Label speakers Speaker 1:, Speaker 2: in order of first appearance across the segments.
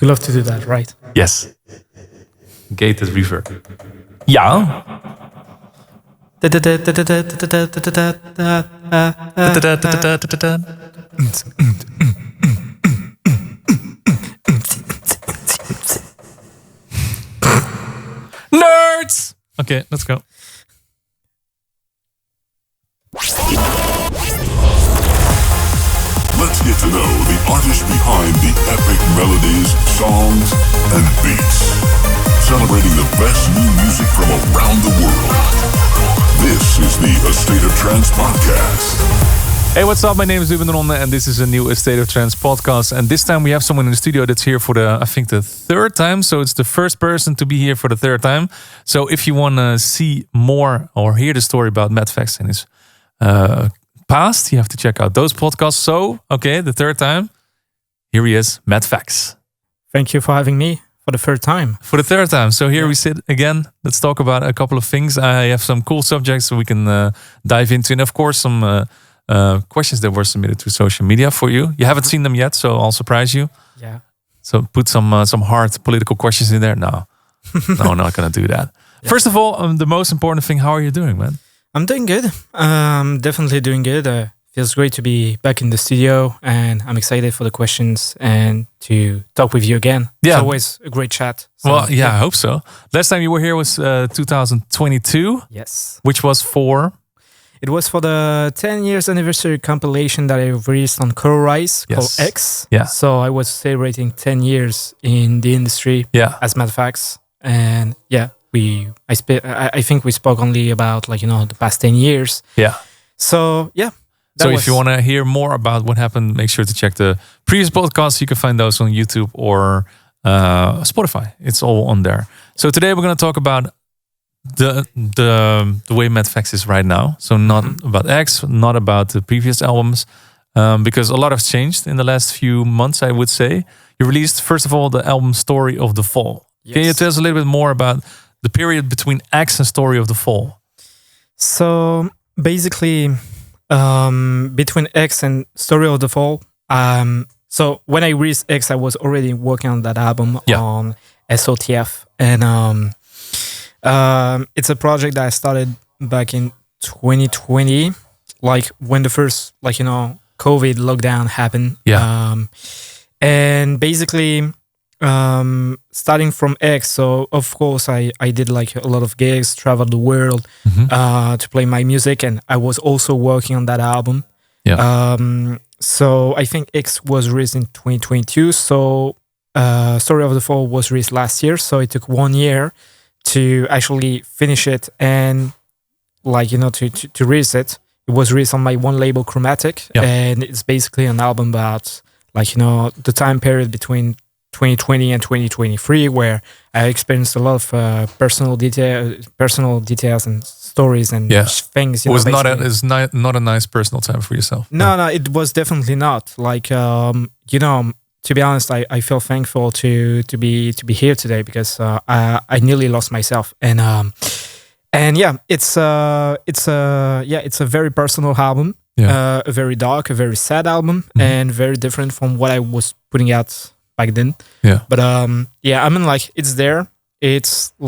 Speaker 1: You love to do that, right?
Speaker 2: Yes. Gated reverb. Ja. Nerds! Okay, let's go.
Speaker 3: Let's get to know the artist behind the epic melodies, songs, and beats. Celebrating the best new music from around the world. This is the A State of Trance podcast.
Speaker 2: Hey, what's up? My name is Ruben de Ronde and this is a new A State of Trance podcast. And this time we have someone in the studio that's here for the third time. So it's the first person to be here for the third time. So if you want to see more or hear the story about Matt Fax and his past, you have to check out those podcasts. So, okay, the third time, here he is, Matt Fax.
Speaker 1: Thank you for having me for the third time.
Speaker 2: For the third time. So here we sit again. Let's talk about a couple of things. I have some cool subjects we can dive into. And of course, some questions that were submitted to social media for you. You haven't seen them yet, so I'll surprise you.
Speaker 1: Yeah.
Speaker 2: So put some hard political questions in there. No, I'm not going to do that. Yeah. First of all, the most important thing, how are you doing, man?
Speaker 1: I'm doing good. Definitely doing good. Feels great to be back in the studio, and I'm excited for the questions and to talk with you again.
Speaker 2: Yeah.
Speaker 1: It's always a great chat.
Speaker 2: So, well, yeah, I hope so. Last time you were here was 2022.
Speaker 1: Yes.
Speaker 2: Which was for?
Speaker 1: It was for the 10 years anniversary compilation that I released on Colorize called X.
Speaker 2: Yeah.
Speaker 1: So I was celebrating 10 years in the industry as Matt Fax. And yeah, I think we spoke only about the past 10 years.
Speaker 2: Yeah.
Speaker 1: So yeah.
Speaker 2: So if you want to hear more about what happened, make sure to check the previous podcasts. You can find those on YouTube or Spotify. It's all on there. So today we're going to talk about the way Matt Fax is right now. So not about X, not about the previous albums, because a lot has changed in the last few months, I would say. You released, first of all, the album Story of the Fall. Yes. Can you tell us a little bit more about the period between X and Story of the Fall?
Speaker 1: So basically, between X and Story of the Fall, so when I released X, I was already working on that album on SOTF, and it's a project that I started back in 2020, like when the first COVID lockdown happened. And basically starting from X, so of course I did a lot of gigs, traveled the world to play my music, and I was also working on that album. So I think X was released in 2022, so Story of the Fall was released last year, so it took 1 year to actually finish it and to release it. It was released on my one label, Chromatic, and it's basically an album about the time period between 2020 and 2023, where I experienced a lot of personal details and stories and things.
Speaker 2: It was not a nice personal time for yourself.
Speaker 1: No, it was definitely not. To be honest, I feel thankful to be here today because I nearly lost myself, and yeah, it's a very personal album, a very dark, a very sad album, and very different from what I was putting out back then. But I mean, it's there. It's a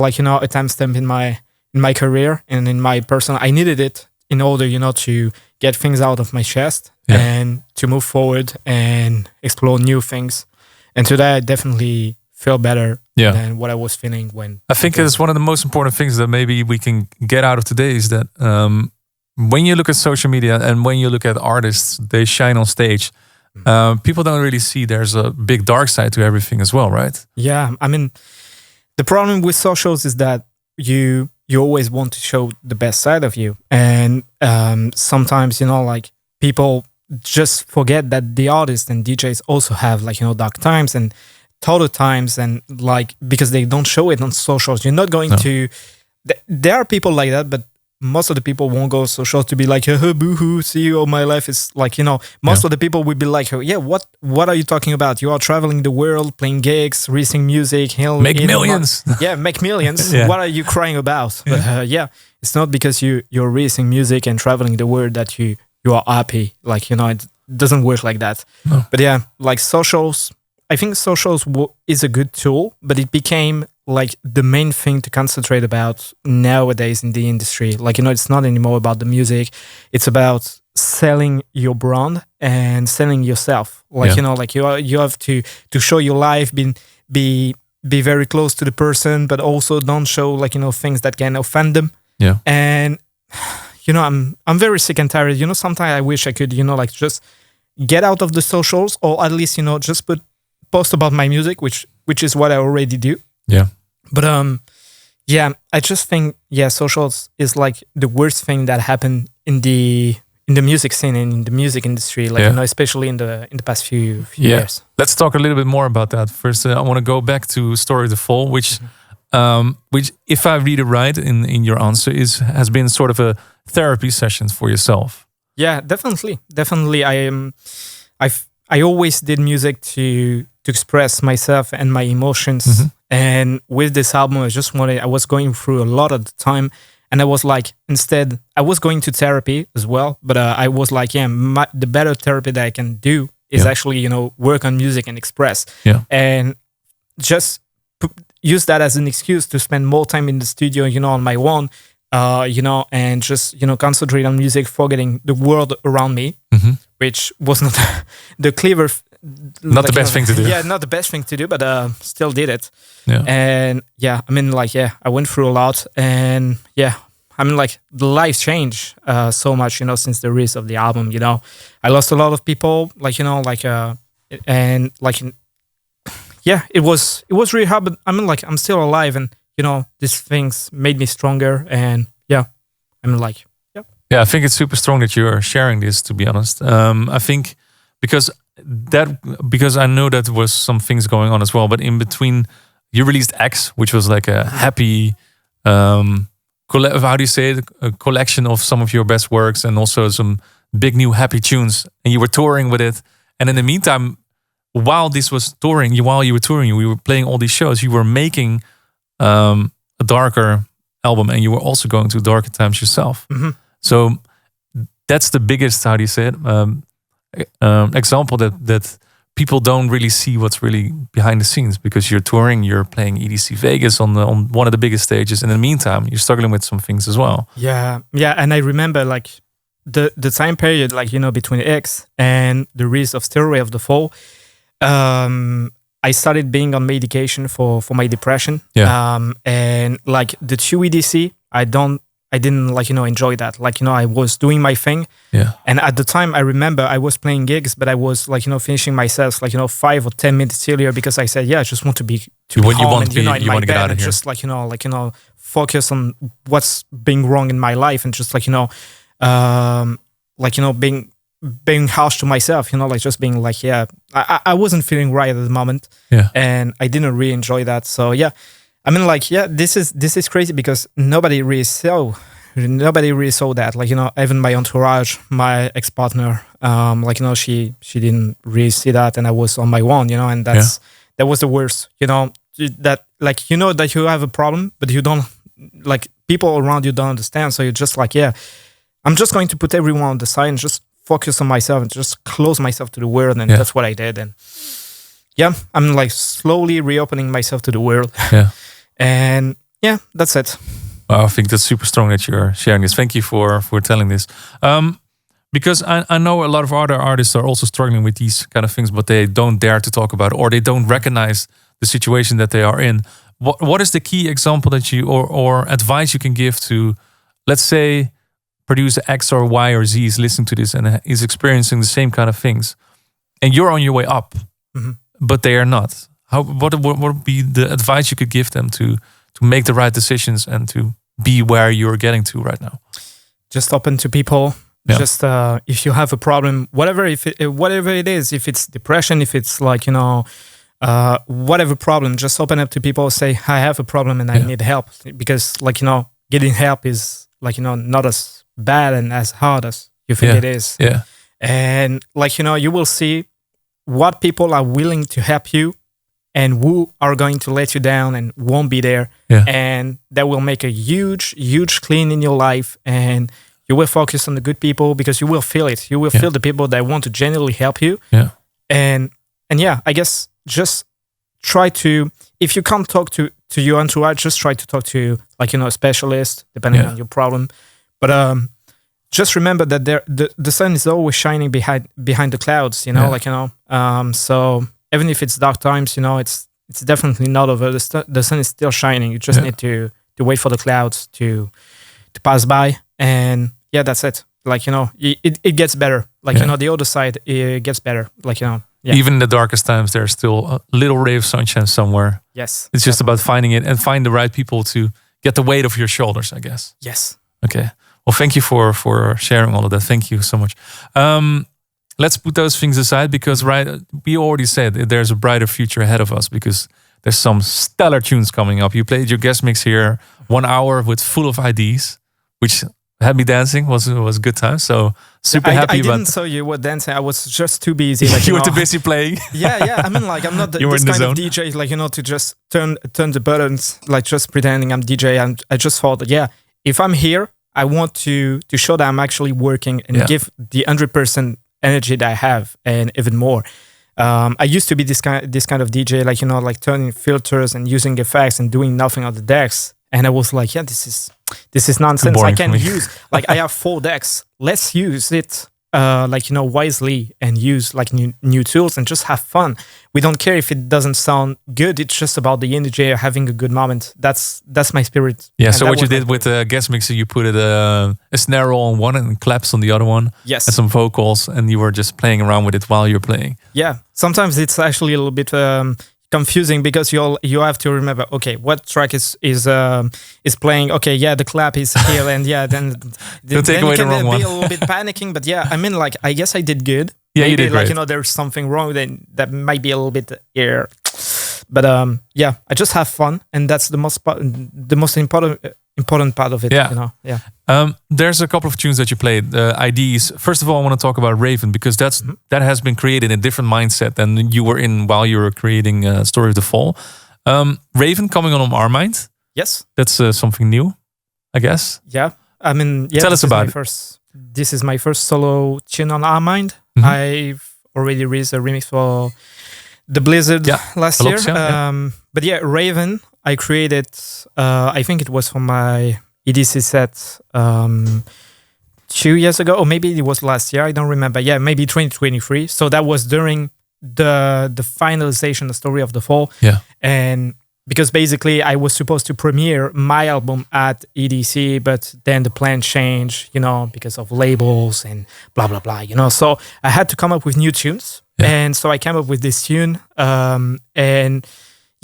Speaker 1: timestamp in my career and in my personal. I needed it in order to get things out of my chest and to move forward and explore new things. And today I definitely feel better than what I was feeling when.
Speaker 2: I think it's one of the most important things that maybe we can get out of today is that when you look at social media and when you look at artists, they shine on stage. People don't really see there's a big dark side to everything as well, right?
Speaker 1: Yeah, I mean, the problem with socials is that you always want to show the best side of you, and sometimes people just forget that the artists and DJs also have dark times and total times, and because they don't show it on socials. You're not going to. There are people like that, but most of the people won't go social to be like, boo-hoo, see, all my life is most of the people would be like, what are you talking about? You are traveling the world, playing gigs, releasing music.
Speaker 2: Make millions.
Speaker 1: Make millions. What are you crying about? But it's not because you're releasing music and traveling the world that you are happy. It doesn't work like that. No. But socials, I think socials is a good tool, but it became like the main thing to concentrate about nowadays in the industry. Like, it's not anymore about the music. It's about selling your brand and selling yourself. Like, like you have to show your life, be very close to the person, but also don't show like, things that can offend them.
Speaker 2: Yeah.
Speaker 1: And, I'm very sick and tired. Sometimes I wish I could, like just get out of the socials, or at least, just post about my music, which is what I already do.
Speaker 2: Yeah.
Speaker 1: But I just think socials is like the worst thing that happened in the music scene and in the music industry, like especially in the past few years.
Speaker 2: Let's talk a little bit more about that. First, I want to go back to Story of the Fall, which if I read it right in your answer, has been sort of a therapy session for yourself.
Speaker 1: Yeah, definitely. I always did music to express myself and my emotions.
Speaker 2: Mm-hmm.
Speaker 1: And with this album, I was going through a lot at the time. And I was like, instead, I was going to therapy as well. But I was like, the better therapy that I can do is actually, work on music and express.
Speaker 2: Yeah.
Speaker 1: And just use that as an excuse to spend more time in the studio, on my own, and just, concentrate on music, forgetting the world around me, which was not the clever...
Speaker 2: Not the best thing to do.
Speaker 1: Yeah, not the best thing to do, but still did it.
Speaker 2: Yeah.
Speaker 1: And I went through a lot, and the life changed so much, since the release of the album. I lost a lot of people, it was really hard, but I'm still alive, and these things made me stronger, and
Speaker 2: yeah, I think it's super strong that you're sharing this, to be honest. I think because I know that there was some things going on as well, but in between you released X, which was like a happy how do you say it, a collection of some of your best works and also some big new happy tunes, and you were touring with it. And in the meantime, while you were touring, we were playing all these shows, you were making a darker album, and you were also going through darker times yourself. So that's the biggest, how do you say it, example that people don't really see what's really behind the scenes, because you're touring, you're playing EDC Vegas on one of the biggest stages, and in the meantime you're struggling with some things as well.
Speaker 1: And I remember like the time period, like between X and the release of Story of the Fall, I started being on medication for my depression. And like the 2 EDC, I didn't enjoy that. I was doing my thing. And at the time, I remember I was playing gigs, but I was finishing my sets 5 or 10 minutes earlier, because I said, I just want to be home,
Speaker 2: you want
Speaker 1: and,
Speaker 2: to
Speaker 1: in
Speaker 2: get
Speaker 1: my
Speaker 2: out
Speaker 1: bed,
Speaker 2: of
Speaker 1: and
Speaker 2: here.
Speaker 1: just focus on what's being wrong in my life, and just being harsh to myself, just being I wasn't feeling right at the moment. And I didn't really enjoy that. So this is crazy, because nobody really saw that. Even my entourage, my ex-partner, she didn't really see that, and I was on my own, and that was the worst. That that you have a problem, but you don't, people around you don't understand. So you're just I'm just going to put everyone on the side and just focus on myself and just close myself to the world, and that's what I did. And I'm slowly reopening myself to the world. And that's it.
Speaker 2: Well, I think that's super strong that you're sharing this. Thank you for telling this. Because I know a lot of other artists are also struggling with these kind of things, but they don't dare to talk about it, or they don't recognize the situation that they are in. What is the key example that you or advice you can give to, let's say, producer X or Y or Z is listening to this and is experiencing the same kind of things, and you're on your way up, but they are not? What would be the advice you could give them to make the right decisions and to be where you're getting to right now?
Speaker 1: Just open to people. Just if you have a problem, whatever it is, if it's depression, if it's whatever problem, just open up to people. Say, I have a problem and I need help, because getting help is not as bad and as hard as you think it is. And you will see what people are willing to help you and who are going to let you down and won't be there. And that will make a huge clean in your life, and you will focus on the good people, because you will feel it. You will feel the people that want to genuinely help you. And I guess just try to, if you can't talk to your entourage, just try to talk to a specialist, depending on your problem. But just remember that the sun is always shining behind the clouds, so even if it's dark times, it's definitely not over. The sun is still shining. You just need to wait for the clouds to pass by, and that's it. It gets better. The other side, it gets better.
Speaker 2: Even in the darkest times, there's still a little ray of sunshine somewhere.
Speaker 1: Yes.
Speaker 2: It's just about finding it and find the right people to get the weight off your shoulders, I guess.
Speaker 1: Yes.
Speaker 2: Okay. Well, thank you for sharing all of that. Thank you so much. Let's put those things aside because we already said there's a brighter future ahead of us because there's some stellar tunes coming up. You played your guest mix here, 1 hour with full of IDs, which had me dancing. Was a good time. So super happy.
Speaker 1: I didn't saw you were dancing. I was just too busy.
Speaker 2: You were too busy playing.
Speaker 1: Yeah. I mean, I'm not this kind of DJ. To just turn the buttons, just pretending I'm DJ. And I just thought that if I'm here, I want to show that I'm actually working and give the 100% energy that I have and even more. I used to be this kind of DJ, turning filters and using effects and doing nothing on the decks. And I was like, this is nonsense. I can use I have 4 decks. Let's use it wisely and use new tools and just have fun. We don't care if it doesn't sound good. It's just about the energy, having a good moment. That's my spirit.
Speaker 2: Yeah. So what you did with the guest mixer, you put a snare roll on one and claps on the other one.
Speaker 1: Yes.
Speaker 2: And some vocals, and you were just playing around with it while you're playing.
Speaker 1: Yeah. Sometimes it's actually a little bit confusing because you have to remember, okay, what track is playing? Okay, the clap is here, and then
Speaker 2: you can
Speaker 1: be
Speaker 2: wrong one.
Speaker 1: A little bit panicking. But I mean, I guess I did good.
Speaker 2: Yeah,
Speaker 1: maybe,
Speaker 2: you did great.
Speaker 1: There's something wrong. Then that might be a little bit here, but I just have fun, and that's the most important part of it.
Speaker 2: Yeah. There's a couple of tunes that you played. IDs. First of all, I want to talk about Raven because that has been created in a different mindset than you were in while you were creating Story of the Fall. Raven coming on Our Mind.
Speaker 1: Yes,
Speaker 2: that's something new, I guess.
Speaker 1: Yeah, I mean,
Speaker 2: tell us about it.
Speaker 1: This is my first solo tune on Our Mind. Mm-hmm. I've already released a remix for the Blizzard last year. But Raven, I created, I think it was for my EDC set 2 years ago, or maybe it was last year, I don't remember. Yeah, maybe 2023. So that was during the finalization, the Story of the Fall.
Speaker 2: Yeah.
Speaker 1: And because basically I was supposed to premiere my album at EDC, but then the plan changed, because of labels and blah, blah, blah, So I had to come up with new tunes. Yeah. And so I came up with this tune. And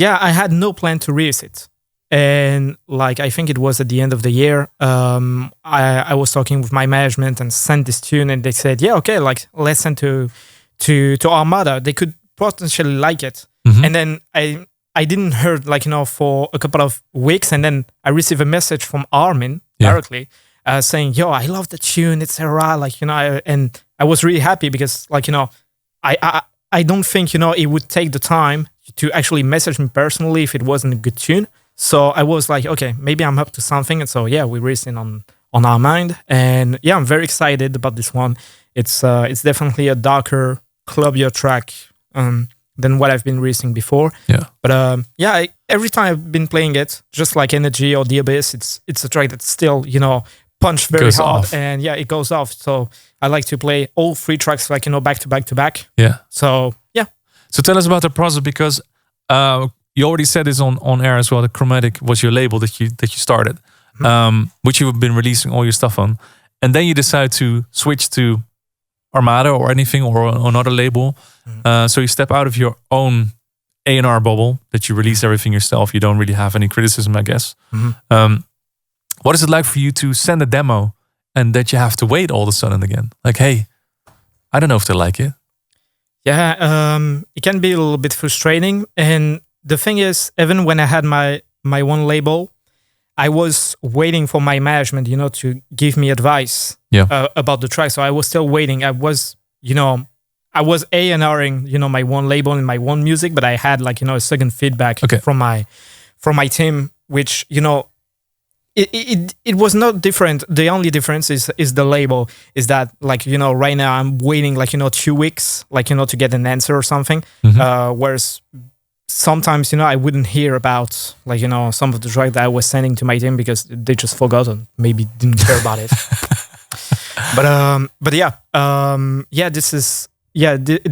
Speaker 1: I had no plan to release it. And I think it was at the end of the year, I was talking with my management and sent this tune, and they said, okay, let's send to Armada. They could potentially like it. Mm-hmm. And then I didn't hear for a couple of weeks, and then I received a message from Armin directly saying, I love the tune, etc. And I was really happy because I don't think it would take the time to actually message me personally if it wasn't a good tune. So I was like, okay, maybe I'm up to something. And so we released it on Our Mind, and I'm very excited about this one. It's definitely a darker, clubbier track than what I've been releasing before.
Speaker 2: Yeah.
Speaker 1: But every time I've been playing it, just like Energy or The Abyss, it's a track that's still punch very hard off. And it goes off. So I like to play all 3 tracks back to back to back.
Speaker 2: Yeah.
Speaker 1: So
Speaker 2: So tell us about the process because you already said this on air as well. The Chromatic was your label that you started, which you've been releasing all your stuff on, and then you decide to switch to Armada or anything or another label. So you step out of your own A&R bubble that you release everything yourself. You don't really have any criticism, I guess. Mm-hmm. What is it like for you to send a demo and that you have to wait all of a sudden again? Hey, I don't know if they like it.
Speaker 1: Yeah, it can be a little bit frustrating. And the thing is, even when I had my one label, I was waiting for my management, to give me advice about the track. So I was still waiting. I was A&Ring, my one label and my one music, but I had a second feedback from my team, which, it was not different. The only difference is the label. Is that like right now I'm waiting like 2 weeks like to get an answer or something. Whereas sometimes I wouldn't hear about like some of the track that I was sending to my team because they just forgot and maybe didn't care about it. But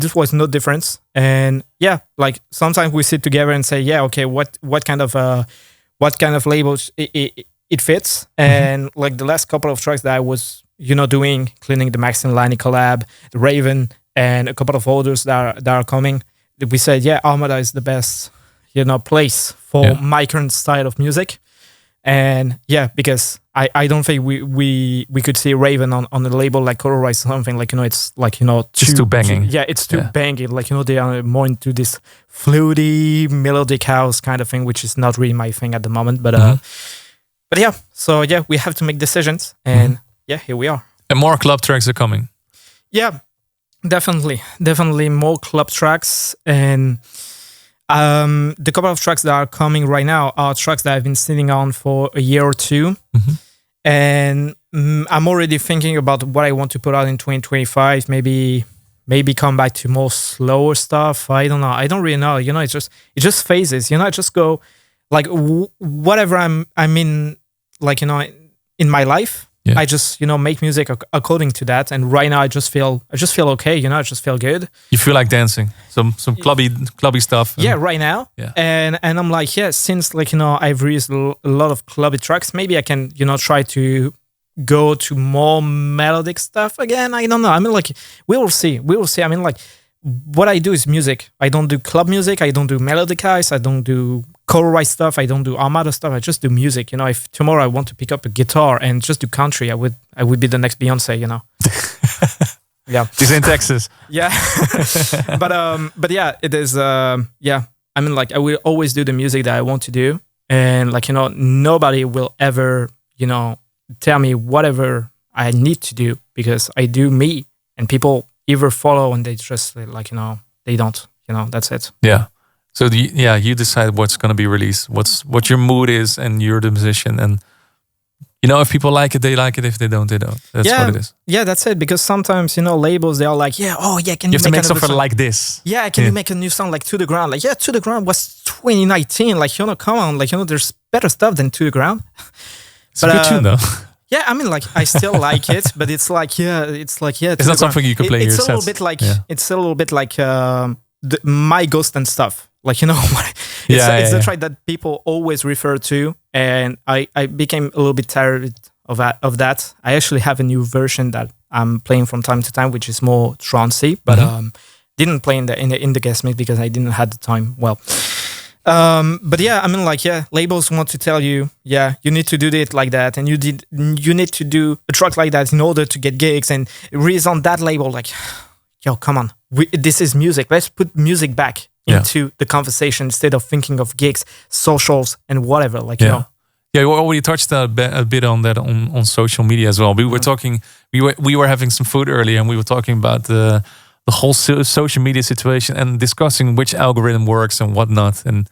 Speaker 1: this was no difference. And yeah, like sometimes we sit together and say, yeah, okay, what kind of labels it fits. And like the last couple of tracks that I was doing, including the Max and Lani collab, the Raven, and a couple of others that are coming, we said, yeah, Armada is the best place for my current style of music. And yeah, because I don't think we could see Raven on the label like Colorize something like it's like
Speaker 2: just too banging.
Speaker 1: It's too banging. Like they are more into this floaty melodic house kind of thing, which is not really my thing at the moment. But yeah, so yeah, we have to make decisions, and yeah, here we are.
Speaker 2: And more club tracks are coming.
Speaker 1: Yeah, definitely more club tracks. And the couple of tracks that are coming right now are tracks that I've been sitting on for a year or two. And I'm already thinking about what I want to put out in 2025. Maybe come back to more slower stuff. I don't know. I don't really know. It just phases. I just go like whatever I'm in, like in my life. I just make music according to that. And right now I just feel okay. I just feel good.
Speaker 2: You feel like dancing, some clubby stuff.
Speaker 1: Yeah, right now.
Speaker 2: Yeah.
Speaker 1: And I'm like, yeah, since like I've released a lot of clubby tracks, maybe I can try to go to more melodic stuff again. I don't know. I mean, like we will see. I mean, like what I do is music. I don't do club music. I don't do melodic house. I don't do Colorize stuff. I don't do Armada stuff. I just do music. If tomorrow I want to pick up a guitar and just do country, I would be the next Beyonce. Yeah.
Speaker 2: She's in Texas.
Speaker 1: Yeah. but yeah, it is. Yeah. I mean, like I will always do the music that I want to do, and like nobody will ever tell me whatever I need to do because I do me, and people either follow and they just like they don't. That's it.
Speaker 2: Yeah. So you decide what's going to be released, what your mood is, and you're the musician. And if people like it, they like it. If they don't, they don't. That's what it is.
Speaker 1: Yeah, that's it. Because sometimes labels, they are like, yeah, oh yeah, can
Speaker 2: you
Speaker 1: have
Speaker 2: to make something like this?
Speaker 1: Yeah, can you make a new song like To the Ground? Like, yeah, To the Ground was 2019. Like come on, like there's better stuff than To the Ground.
Speaker 2: It's a good tune though.
Speaker 1: Yeah, I mean, like I still like it, but it's like it's
Speaker 2: not something you can play
Speaker 1: It's
Speaker 2: yourself.
Speaker 1: A little bit like My Ghost and stuff. Like it's the track that people always refer to, and I became a little bit tired of that. I actually have a new version that I'm playing from time to time, which is more trancey, but didn't play in the guest mix because I didn't have the time. Well, but yeah, I mean, like labels want to tell you, you need to do it like that, and you need to do a track like that in order to get gigs, and release on that label. Like, yo, come on, this is music. Let's put music back into the conversation instead of thinking of gigs, socials, and whatever. Like
Speaker 2: Yeah, we already touched a bit on that on social media as well. We were talking, we were having some food earlier, and we were talking about the whole social media situation and discussing which algorithm works and whatnot. And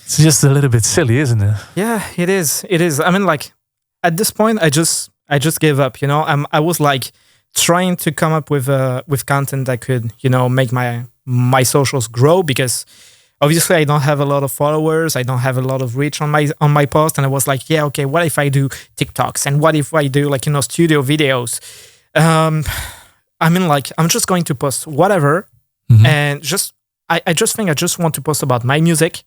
Speaker 2: it's just a little bit silly, isn't it?
Speaker 1: Yeah, it is. It is. I mean, like at this point, I just gave up. I was like trying to come up with content that could make my socials grow, because obviously I don't have a lot of followers, I don't have a lot of reach on my post, and I was like, yeah, okay, what if I do TikToks, and what if I do like studio videos? I mean, like I'm just going to post whatever, and I just think I just want to post about my music.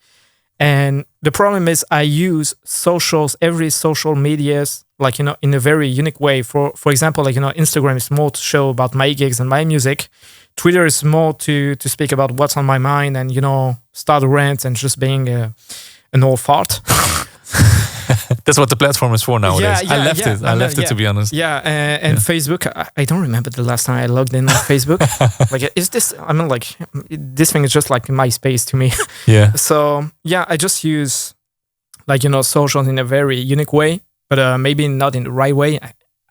Speaker 1: And the problem is I use socials, every social medias, like in a very unique way. For example, like Instagram is more to show about my gigs and my music. Twitter is more to speak about what's on my mind and start a rant and just being an old fart.
Speaker 2: That's what the platform is for nowadays. I left it to be honest.
Speaker 1: Yeah, and Facebook. I don't remember the last time I logged in on Facebook. Like, is this? I mean, like this thing is just like MySpace to me.
Speaker 2: Yeah.
Speaker 1: So yeah, I just use like socials in a very unique way, but maybe not in the right way.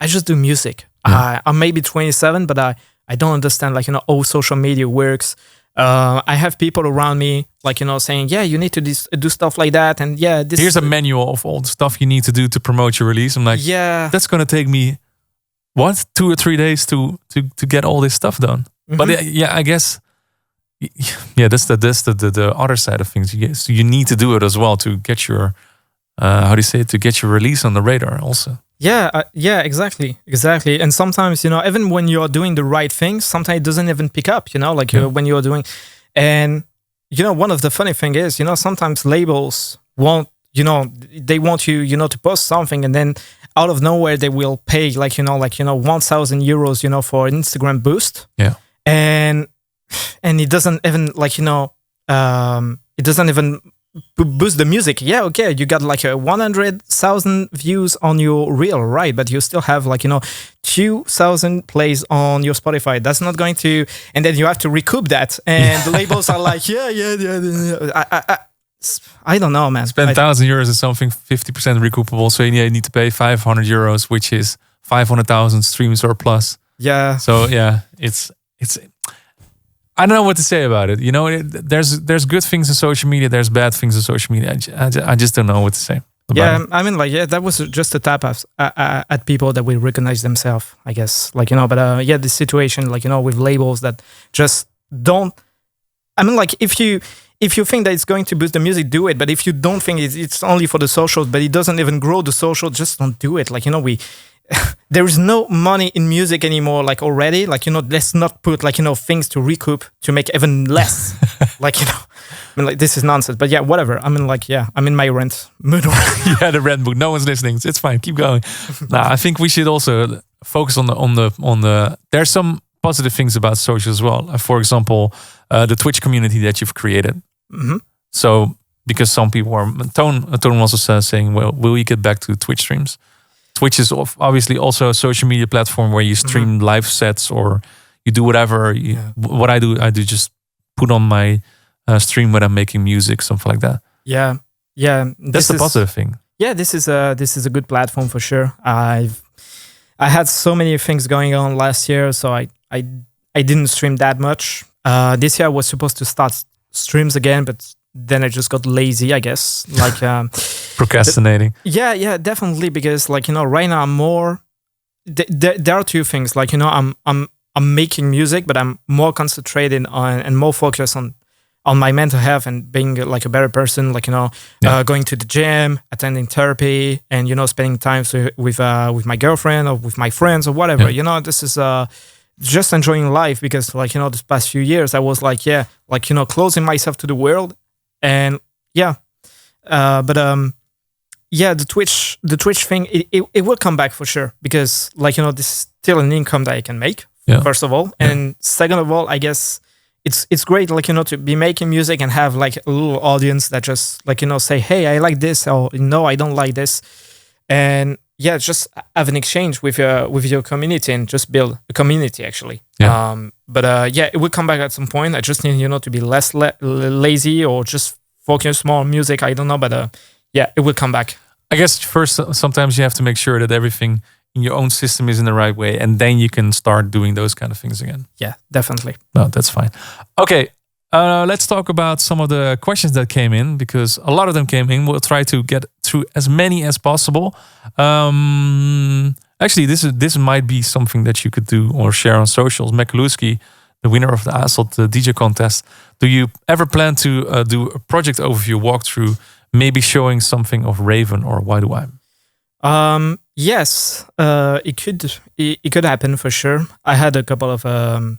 Speaker 1: I just do music. I'm maybe 27, but I don't understand like how social media works. I have people around me, like, saying, yeah, you need to do stuff like that. And yeah, this
Speaker 2: Here's a manual of all the stuff you need to do to promote your release. I'm like,
Speaker 1: yeah,
Speaker 2: that's going to take me, 2 or 3 days to get all this stuff done. But I guess, that's the other side of things. So you need to do it as well to get your, to get your release on the radar also.
Speaker 1: Yeah, exactly. And sometimes, even when you're doing the right things, sometimes it doesn't even pick up, when you're doing, and, one of the funny thing is, sometimes labels want, they want you, to post something, and then out of nowhere, they will pay 1,000 euros, for an Instagram boost.
Speaker 2: Yeah.
Speaker 1: And it doesn't even it doesn't even boost the music. Yeah, okay, you got 100,000 views on your reel, right? But you still have 2,000 plays on your Spotify. That's not going to, and then you have to recoup that. And the labels are like, yeah. I don't know, man.
Speaker 2: Spend 1,000 euros is something 50% recoupable. So you need to pay 500 euros, which is 500,000 streams or plus.
Speaker 1: Yeah.
Speaker 2: So yeah, it's. I don't know what to say about it. There's good things in social media. There's bad things in social media. I just don't know what to say.
Speaker 1: Yeah, I mean, that was just a tap at people that will recognize themselves, I guess. But the situation, with labels that just don't. I mean, if you think that it's going to boost the music, do it. But if you don't think it's only for the socials, but it doesn't even grow the social, just don't do it. There is no money in music anymore, already. Let's not put things to recoup to make even less. This is nonsense. But yeah, whatever. I mean, I'm in my rant mood.
Speaker 2: Yeah, the rant mood. No one's listening. It's fine. Keep going. I think we should also focus on the. There's some positive things about social as well. For example, the Twitch community that you've created.
Speaker 1: Mm-hmm.
Speaker 2: So because some people are Tone was also saying, well, will we get back to Twitch streams? Twitch is obviously also a social media platform where you stream live sets or you do whatever. What I do just put on my stream when I'm making music, something like that.
Speaker 1: Yeah.
Speaker 2: That's the positive thing.
Speaker 1: Yeah, this is a good platform for sure. I had so many things going on last year, so I didn't stream that much. This year I was supposed to start streams again, but then I just got lazy, I guess.
Speaker 2: Procrastinating.
Speaker 1: Yeah, definitely. Because right now I'm more. There are two things. I'm making music, but I'm more concentrated on and more focused on my mental health and being a better person. Going to the gym, attending therapy, and spending time with my girlfriend or with my friends or whatever.
Speaker 2: Yeah.
Speaker 1: This is just enjoying life because this past few years I was closing myself to the world. And the Twitch thing, it will come back for sure because this is still an income that I can make, first of all, and second of all, I guess it's great to be making music and have a little audience that just say, hey, I like this, or no, I don't like this, and just have an exchange with your community and just build a community actually. It will come back at some point. I just need to be less lazy or just focus more on music. I don't know, but it will come back.
Speaker 2: I guess first, sometimes you have to make sure that everything in your own system is in the right way, and then you can start doing those kind of things again.
Speaker 1: Yeah, definitely.
Speaker 2: No, that's fine. Okay, let's talk about some of the questions that came in, because a lot of them came in. We'll try to get through as many as possible. Actually, this might be something that you could do or share on socials. Mekaluski, the winner of the ASOT DJ contest. Do you ever plan to do a project overview walkthrough, maybe showing something of Raven or Why Do I?
Speaker 1: Yes, it could happen for sure. I had a couple of a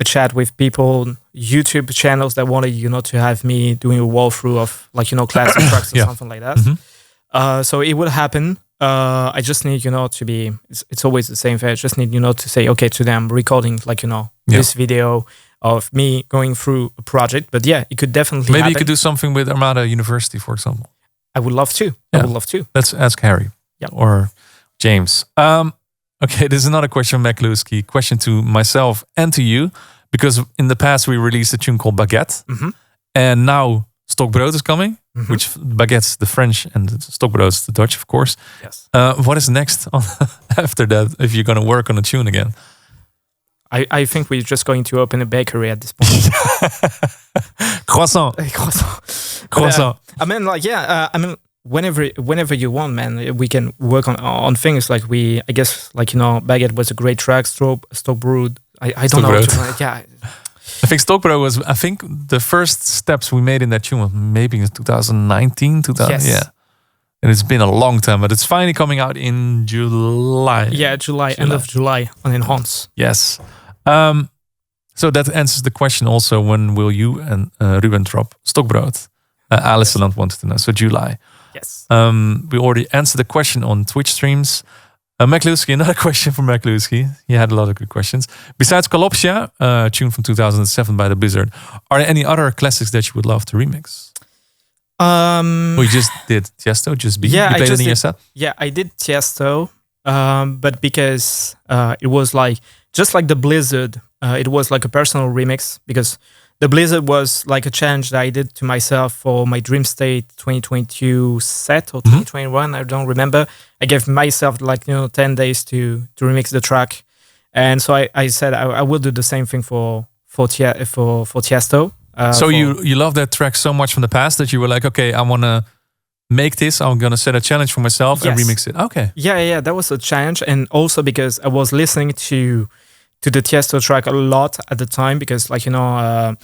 Speaker 1: chat with people, YouTube channels that wanted to have me doing a walkthrough of classic tracks or something like that.
Speaker 2: Mm-hmm.
Speaker 1: So it will happen. I just need to be. It's always the same thing. I just need to say okay to them, recording this video of me going through a project. But yeah, it could definitely
Speaker 2: maybe
Speaker 1: happen.
Speaker 2: You could do something with Armada University, for example.
Speaker 1: I would love to.
Speaker 2: Yeah.
Speaker 1: I would love to.
Speaker 2: Let's ask Harry or James. Okay, this is another question from Mekaluski. Question to myself and to you, because in the past we released a tune called Baguette, and now Stokbrood is coming, which Baguette's the French and Stokbrood's the Dutch, of course.
Speaker 1: Yes.
Speaker 2: What is next after that if you're going to work on a tune again?
Speaker 1: I think we're just going to open a bakery at this point.
Speaker 2: Croissant. Croissant.
Speaker 1: I mean, like, yeah. I mean, whenever you want, man, we can work on things. Like I guess, like, Baguette was a great track. Stokebrewed. I don't know. Yeah.
Speaker 2: I think Stokebrewed was. I think the first steps we made in that tune was maybe in 2019.
Speaker 1: Yes.
Speaker 2: Yeah. And it's been a long time, but it's finally coming out in July.
Speaker 1: Yeah, July. End of July on Enhance.
Speaker 2: Yes. So that answers the question also, when will you and Ruben drop Stokbrood? Alison wanted to know. So July.
Speaker 1: Yes.
Speaker 2: We already answered the question on Twitch streams. McLewski, another question from McLewski. He had a lot of good questions. Besides Kalopsia, tune from 2007 by the Blizzard, are there any other classics that you would love to remix? We just did Tiesto, Just Be.
Speaker 1: Yeah,
Speaker 2: you played it in your set?
Speaker 1: Yeah, I did Tiesto, but because it was like, just like the Blizzard, it was like a personal remix, because the Blizzard was like a challenge that I did to myself for my Dream State 2022 set or 2021, I don't remember. I gave myself like 10 days to remix the track, and so I said I will do the same thing for Tiesto.
Speaker 2: So you love that track so much from the past that you were like, okay, I want to make this. I'm going to set a challenge for myself and remix it. Okay.
Speaker 1: Yeah, that was a challenge, and also because I was listening to the Tiesto track a lot at the time, because like I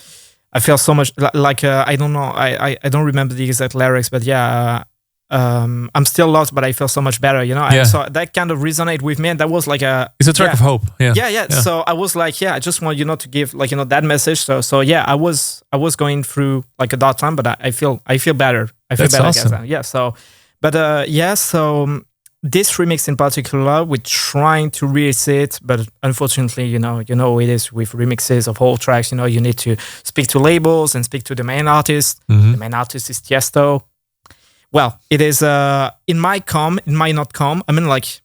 Speaker 1: felt so much like I don't know, I don't remember the exact lyrics, but yeah. I'm still lost, but I feel so much better,
Speaker 2: Yeah.
Speaker 1: So that kind of resonate with me, and that was like
Speaker 2: it's a track of hope.
Speaker 1: Yeah. So I was like, I just want to give like that message. So yeah, I was going through like a dark time, but I feel better. I feel
Speaker 2: That's
Speaker 1: better.
Speaker 2: awesome.
Speaker 1: Yeah. So, but so this remix in particular, we're trying to release it, but unfortunately, you know it is with remixes of whole tracks. You need to speak to labels and speak to the main artist. The main artist is Tiesto. Well, it is. It might come, it might not come. I mean, like,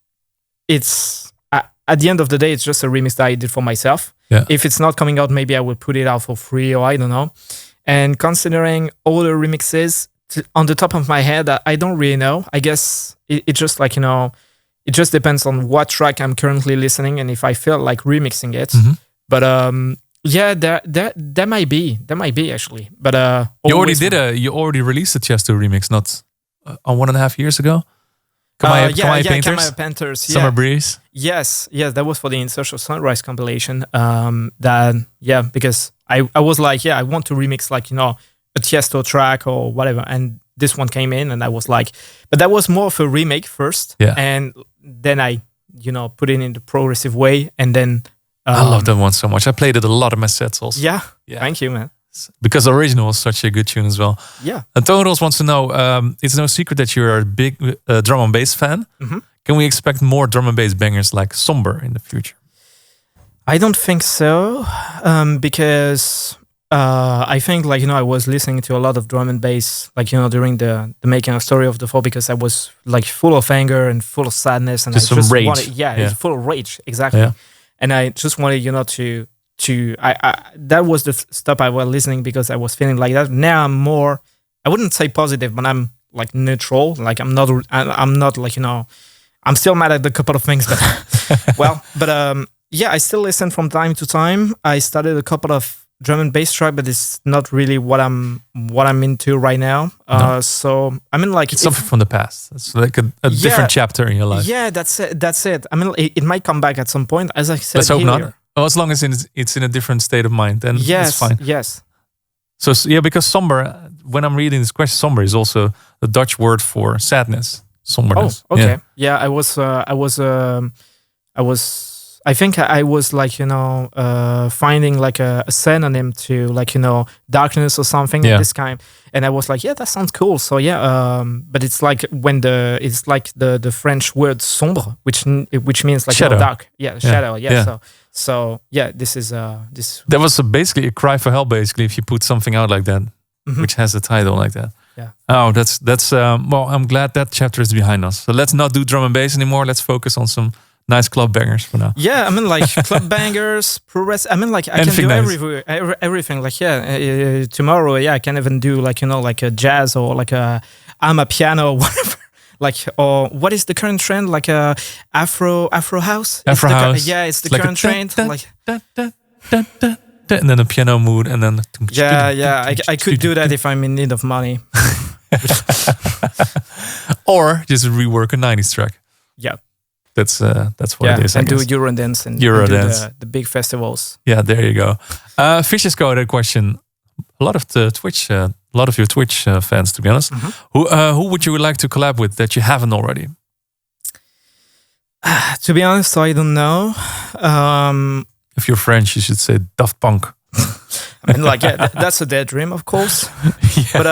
Speaker 1: it's at the end of the day, it's just a remix that I did for myself.
Speaker 2: Yeah.
Speaker 1: If it's not coming out, maybe I will put it out for free, or I don't know. And considering all the remixes, on the top of my head, I don't really know. I guess it just like it just depends on what track I'm currently listening and if I feel like remixing it. But yeah, there might be actually. But
Speaker 2: you already released a Tiesto remix, not 1.5 years ago. Kamaya
Speaker 1: Painters,
Speaker 2: Summer Breeze.
Speaker 1: Yes, that was for the In Search of Sunrise compilation. Because I was like, I want to remix like a Tiesto track or whatever, and this one came in, and I was like, but that was more of a remake first, and then I put it in the progressive way, and then
Speaker 2: I love that one so much. I played it a lot in my sets also.
Speaker 1: Yeah. Thank you, man.
Speaker 2: Because the original was such a good tune as well.
Speaker 1: Yeah.
Speaker 2: And Toros wants to know, it's no secret that you're a big drum and bass fan. Can we expect more drum and bass bangers like Somber in the future?
Speaker 1: I don't think so, because I think like I was listening to a lot of drum and bass like during the making of Story of the Fall, because I was like full of anger and full of sadness, and
Speaker 2: just
Speaker 1: I just
Speaker 2: rage.
Speaker 1: wanted, it's full of rage, exactly.
Speaker 2: Yeah.
Speaker 1: And I just wanted to that was the stuff I was listening because I was feeling like that. Now I'm more, I wouldn't say positive, but I'm like neutral. Like I'm not like I'm still mad at a couple of things, but I still listen from time to time. I started a couple of drum and bass track, but it's not really what I'm into right now.
Speaker 2: No.
Speaker 1: So I mean, like
Speaker 2: it's something from the past. It's like a different chapter in your life.
Speaker 1: Yeah, that's it. I mean, it might come back at some point, as I said.
Speaker 2: Let's hope not. Oh, as long as it's in a different state of mind, then it's fine.
Speaker 1: Yes.
Speaker 2: So yeah, because somber, when I'm reading this question, somber is also the Dutch word for sadness. Somberness.
Speaker 1: Oh, okay. Yeah, I think I was like finding like a synonym to like darkness or something at this time, and I was like, yeah, that sounds cool. So but it's like it's like the French word sombre, which means like
Speaker 2: shadow.
Speaker 1: Dark. Yeah, shadow. Yeah. So yeah, this is this.
Speaker 2: That was basically a cry for help. Basically, if you put something out like that, which has a title like that.
Speaker 1: Yeah.
Speaker 2: Oh, that's well. I'm glad that chapter is behind us. So let's not do drum and bass anymore. Let's focus on some nice club bangers for now.
Speaker 1: Yeah, I mean like club bangers, progress. I mean like I can do everything. Like tomorrow, I can even do like like a jazz or like I'm a piano or whatever. or what is the current trend? Like Afro house.
Speaker 2: Afro house.
Speaker 1: It's the
Speaker 2: Like
Speaker 1: current trend. Like
Speaker 2: and then a piano mood, and then
Speaker 1: I could do that if I'm in need of money.
Speaker 2: Or just rework a 90s track.
Speaker 1: Yeah.
Speaker 2: That's what it is.
Speaker 1: And do Eurodance and do the big festivals.
Speaker 2: Yeah, there you go. Vicious Code had a question. A lot of your Twitch fans, to be honest. Who would you like to collab with that you haven't already?
Speaker 1: To be honest, I don't know.
Speaker 2: If you're French, you should say Daft Punk.
Speaker 1: I mean, that's a dead dream, of course. But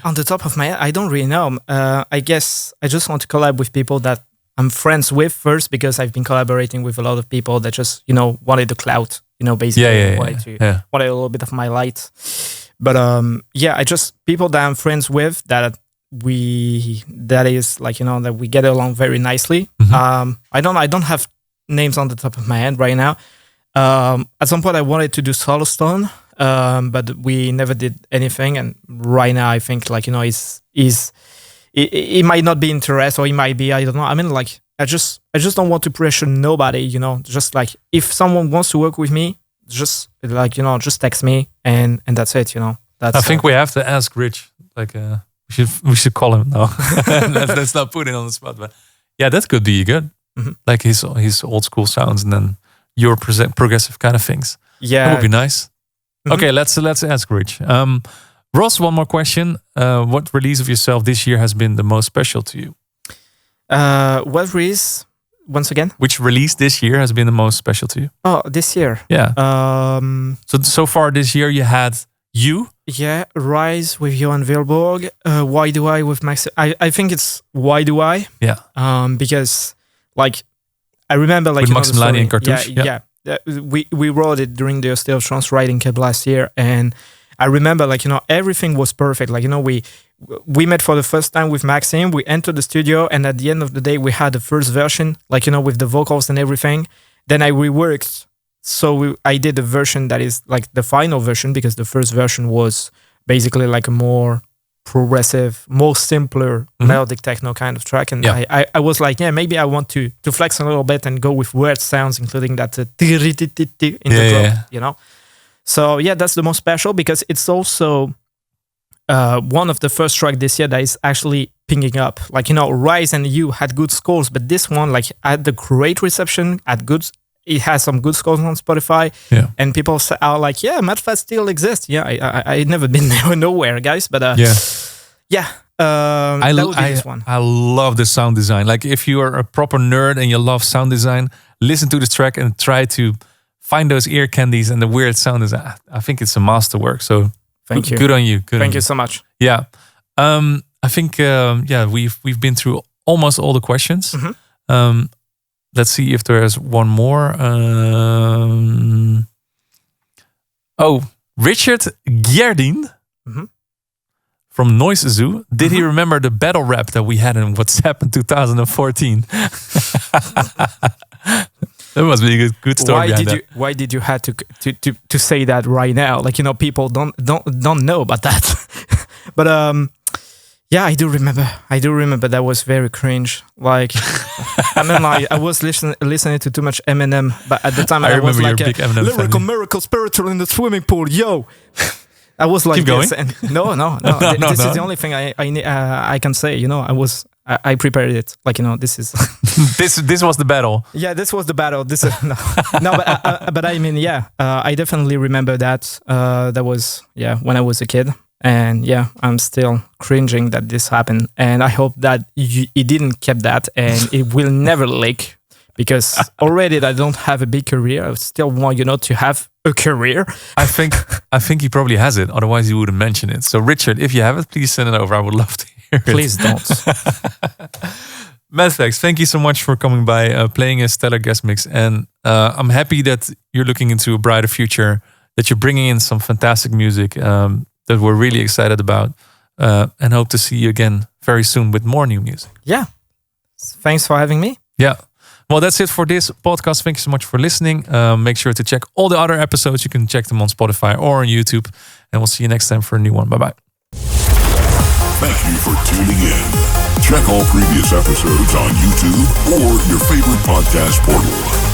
Speaker 1: on the top of my head, I don't really know. I guess I just want to collab with people that I'm friends with first, because I've been collaborating with a lot of people that just, wanted the clout, basically wanted a little bit of my light. But I just, people that I'm friends with that we get along very nicely. I don't have names on the top of my head right now. At some point I wanted to do Solo Stone, but we never did anything. And right now I think it might not be interest, or it might be, I don't know. I mean, I just don't want to pressure nobody, just if someone wants to work with me, just just text me and that's it, I
Speaker 2: think we have to ask Rich, we should call him now. Let's not put it on the spot, but yeah, that could be good. Like his old school sounds and then your progressive kind of things. Yeah, that would be nice. Okay, let's ask Rich. Ross, one more question. What release of yourself this year has been the most special to you?
Speaker 1: What release? Once again?
Speaker 2: Which release this year has been the most special to you?
Speaker 1: Oh, this year?
Speaker 2: Yeah. So far this year you had You?
Speaker 1: Yeah, Rise with Johan Wilborg. Why Do I with Max? I think it's Why Do I?
Speaker 2: Yeah.
Speaker 1: Because I remember
Speaker 2: with Maximilian and Cartouche.
Speaker 1: Yeah. We wrote it during the A State of Trance writing camp last year, and I remember everything was perfect. We met for the first time with Maxime. We entered the studio, and at the end of the day, we had the first version, with the vocals and everything. Then I reworked, so I did a version that is the final version, because the first version was basically a more progressive, more simpler melodic techno kind of track. And I was maybe I want to flex a little bit and go with weird sounds, including that in the drum, So that's the most special, because it's also one of the first tracks this year that is actually picking up. Rise and You had good scores, but this one had the great reception, it has some good scores on Spotify, and people are Madfest still exists. I never been there nowhere, guys, but that would be this one.
Speaker 2: I love the sound design. If you are a proper nerd and you love sound design, listen to this track and try to find those ear candies and the weird sound design. I think it's a masterwork. So
Speaker 1: thank you.
Speaker 2: Good on you.
Speaker 1: Thank you so much.
Speaker 2: Yeah. I think we've been through almost all the questions. Let's see if there's one more. Richard Gjerdin from Noise Zoo. Did he remember the battle rap that we had in WhatsApp in 2014? That must be a good story.
Speaker 1: Why did you have to say that right now? People don't know about that. But I do remember that was very cringe. I was listening to too much Eminem, but at the time I was
Speaker 2: big Eminem
Speaker 1: lyrical miracle spiritual in the swimming pool, yo. I was
Speaker 2: Keep going.
Speaker 1: And no. This is the only thing I can say. I prepared it. This is
Speaker 2: this was the battle.
Speaker 1: Yeah, this was the battle. This is, but I mean, I definitely remember that. That was when I was a kid. And I'm still cringing that this happened, and I hope that it didn't keep that, and it will never leak, because already I don't have a big career. I still want to have a career.
Speaker 2: I think he probably has it. Otherwise, he wouldn't mention it. So Richard, if you have it, please send it over. I would love to hear it.
Speaker 1: Please don't.
Speaker 2: Madfax, thank you so much for coming by, playing a stellar guest mix, and I'm happy that you're looking into a brighter future. That you're bringing in some fantastic music. That we're really excited about, and hope to see you again very soon with more new music.
Speaker 1: Yeah. Thanks for having me.
Speaker 2: Yeah. Well, that's it for this podcast. Thank you so much for listening. Make sure to check all the other episodes. You can check them on Spotify or on YouTube. And we'll see you next time for a new one. Bye-bye.
Speaker 3: Thank you for tuning in. Check all previous episodes on YouTube or your favorite podcast portal.